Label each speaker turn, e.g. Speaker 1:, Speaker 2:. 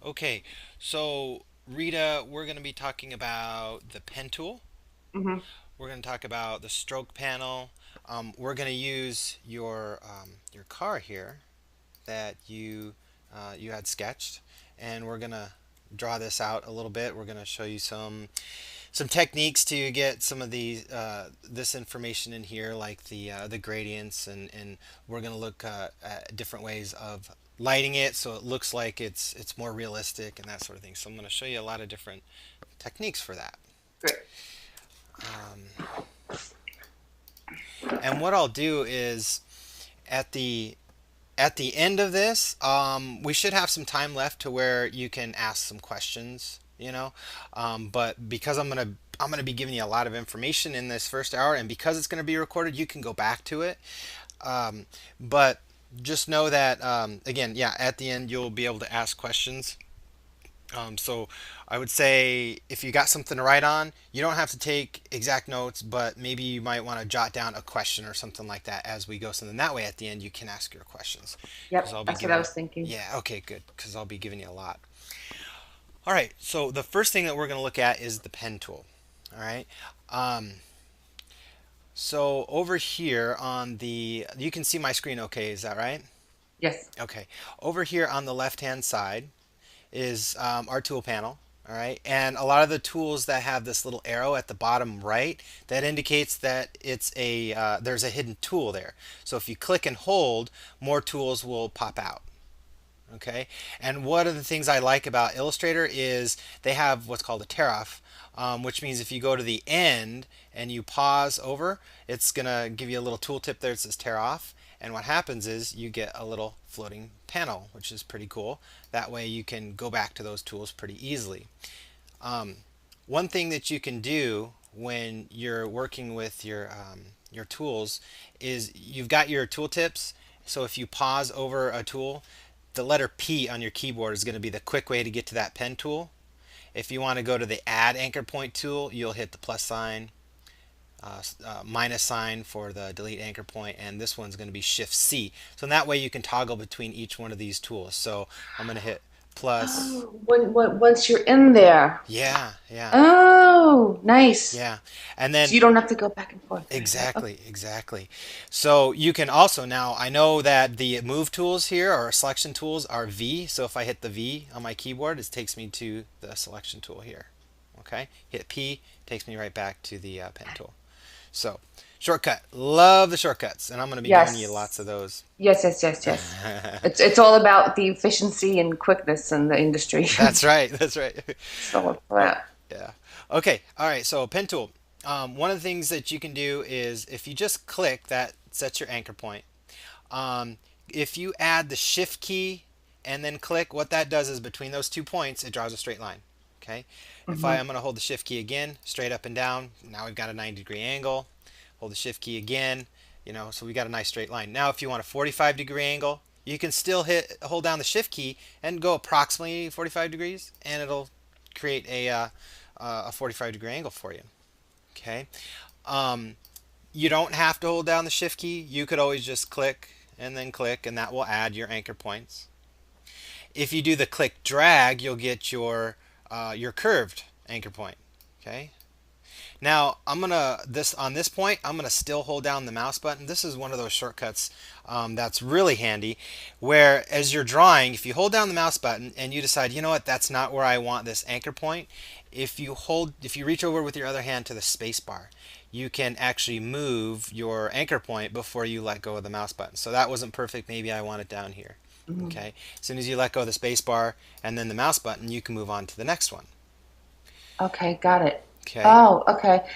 Speaker 1: Okay, so Rita, we're going to be talking about the pen tool.
Speaker 2: Hmm.
Speaker 1: We're going to talk about the stroke panel. We're going to use your car here that you had sketched, and we're going to draw this out a little bit. We're going to show you some techniques to get some of these this information in here, like the gradients, and we're going to look at different ways of lighting it so it looks like it's more realistic and that sort of thing. So I'm going to show you a lot of different techniques for that.
Speaker 2: Great.
Speaker 1: And what I'll do is at the at the end of this, we should have some time left to where you can ask some questions. But because I'm gonna be giving you a lot of information in this first hour, and because it's gonna be recorded, you can go back to it. But just know that again, yeah, at the end you'll be able to ask questions. So I would say if you got something to write on, you don't have to take exact notes, but maybe you might want to jot down a question or something like that as we go. So then that way at the end you can ask your questions because
Speaker 2: Yep,
Speaker 1: I'll be
Speaker 2: that's what I
Speaker 1: giving you.
Speaker 2: was thinking.
Speaker 1: Yeah, okay, good. Because I'll be giving you a lot. All right. So the first thing that we're going to look at is the pen tool. All right. Um, so over here on you can see my screen. Okay, is that right?
Speaker 2: Yes.
Speaker 1: Okay. Over here on the left hand side is our tool panel. All right, and a lot of the tools that have this little arrow at the bottom right, that indicates that there's a hidden tool there. So if you click and hold, more tools will pop out. Okay, and one of the things I like about Illustrator is they have what's called a tear off, which means if you go to the end and you pause over, it's gonna give you a little tooltip there that says tear off. And what happens is you get a little floating panel, which is pretty cool. That way you can go back to those tools pretty easily. Um, One thing that you can do when you're working with your tools is you've got your tooltips. So if you pause over a tool, the letter P on your keyboard is going to be the quick way to get to that pen tool. If you want to go to the add anchor point tool, you'll hit the plus sign, minus sign for the delete anchor point, and this one's going to be shift C. So in that way you can toggle between each one of these tools. So I'm going to hit plus.
Speaker 2: Oh, once you're in there.
Speaker 1: Yeah, yeah,
Speaker 2: Oh, nice.
Speaker 1: yeah. And
Speaker 2: So
Speaker 1: then
Speaker 2: you don't have to go back and forth. Right, right. Okay.
Speaker 1: exactly, exactly. So you can also now, I know that the move tools here or selection tools are V. So if I hit the V on my keyboard, it takes me to the selection tool here. Okay, hit P, takes me right back to the pen tool. So shortcut, love the shortcuts, and I'm going to be giving you lots of
Speaker 2: Yes.
Speaker 1: those.
Speaker 2: Yes, yes, yes, yes. It's all about the efficiency and quickness in the industry.
Speaker 1: That's right, that's right.
Speaker 2: So
Speaker 1: Oh,
Speaker 2: that.
Speaker 1: yeah. Okay. All right. So pen tool. One of the things that you can do is if you just click, that sets your anchor point. If you add the shift key and then click, what that does is between those 2 points, it draws a straight line. Okay. If
Speaker 2: Hmm.
Speaker 1: I'm going to hold the shift key again, straight up and down, now we've got a 90-degree angle. Hold the shift key again, so we got a nice straight line. Now, if you want a 45-degree angle, you can still hold down the shift key and go approximately 45 degrees, and it'll create a 45-degree angle for you. Okay. Um, you don't have to hold down the shift key. You could always just click, and that will add your anchor points. If you do the click drag, you'll get your curved anchor point. Okay. Now I'm gonna this on this point I'm gonna still hold down the mouse button. This is one of those shortcuts that's really handy. Where as you're drawing, if you hold down the mouse button and you decide, you know what, that's not where I want this anchor point. If you reach over with your other hand to the space bar, you can actually move your anchor point before you let go of the mouse button. So that wasn't perfect. Maybe I want it down here.
Speaker 2: Hmm.
Speaker 1: Okay. As soon as you let go of the space bar and then the mouse button, you can move on to the next one.
Speaker 2: Okay, got it.
Speaker 1: Okay.
Speaker 2: Oh, okay.